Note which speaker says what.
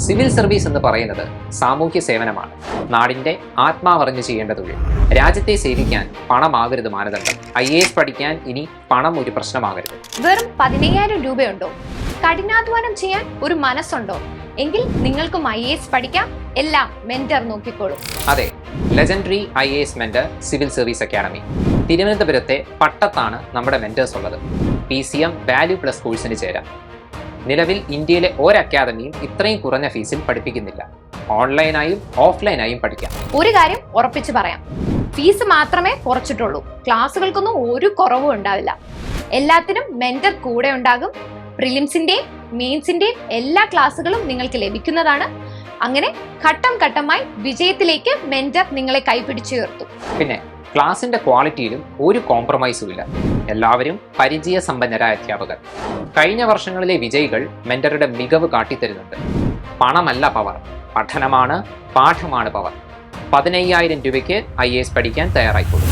Speaker 1: Civil service എന്ന് പറയുന്നത് സാമൂഹ്യ സേവനമാണ്. നാടിന്റെ ആത്മാവറിഞ്ഞ് ചെയ്യേണ്ട തൊഴിൽ. രാജ്യത്തെ സേവിക്കാൻ പണമാകരുത് മാനദണ്ഡം. IAS പഠിക്കാൻ ഇനി പണം ഒരു പ്രശ്നമാകരുത്.
Speaker 2: വെറും 15,000 രൂപയുണ്ടോ? കഠിനാധ്വാനം ചെയ്യാൻ ഒരു മനസ്സുണ്ടോ? എങ്കിൽ നിങ്ങൾക്കും IAS പഠിക്കാം. എല്ലാം മെന്റർ നോക്കിക്കോളും.
Speaker 1: അതെ, legendary IAS mentor civil service academy. തിരുവനന്തപുരത്തെ പട്ടത്താണ് നമ്മുടെ മെന്റേഴ്സ് ഉള്ളത്. PCM വാല്യൂ പ്ലസ് കോഴ്സിന് ചേരാം. നിലവിൽ ഇന്ത്യയിലെ ഒരു അക്കാദമിയും ഇത്രയും കുറഞ്ഞ ഫീസിൽ പഠിപ്പിക്കുന്നില്ല. ഓൺലൈനായും ഓഫ്ലൈനായും പഠിക്കാം.
Speaker 2: ഒരു കാര്യം ഉറപ്പിച്ച് പറയാം, ഫീസ് മാത്രമേ കുറച്ചിട്ടുള്ളൂ. ക്ലാസ്സുകൾക്കൊന്നും ഒരു കുറവും ഉണ്ടാവില്ല. എല്ലാത്തിനും മെന്റർ കൂടെ ഉണ്ടാകും. പ്രിലിംസിന്റെയും മെയിൻസിന്റെയും എല്ലാ ക്ലാസ്സുകളും നിങ്ങൾക്ക് ലഭിക്കുന്നതാണ്. അങ്ങനെ ഘട്ടം ഘട്ടമായി വിജയത്തിലേക്ക് മെന്റർ നിങ്ങളെ കൈപിടിച്ചുയർത്തും.
Speaker 1: പിന്നെ ക്ലാസിന്റെ ക്വാളിറ്റിയിലും ഒരു കോംപ്രമൈസും ഇല്ല. എല്ലാവരും പരിചയസമ്പന്നരായ അധ്യാപകർ. കഴിഞ്ഞ വർഷങ്ങളിലെ വിജയികൾ മെന്ററുടെ മികവ് കാട്ടിത്തരുന്നുണ്ട്. പണമല്ല പവർ, പഠനമാണ്, പാഠമാണ് പവർ. 15,000 രൂപയ്ക്ക് IAS പഠിക്കാൻ തയ്യാറായിക്കോളും.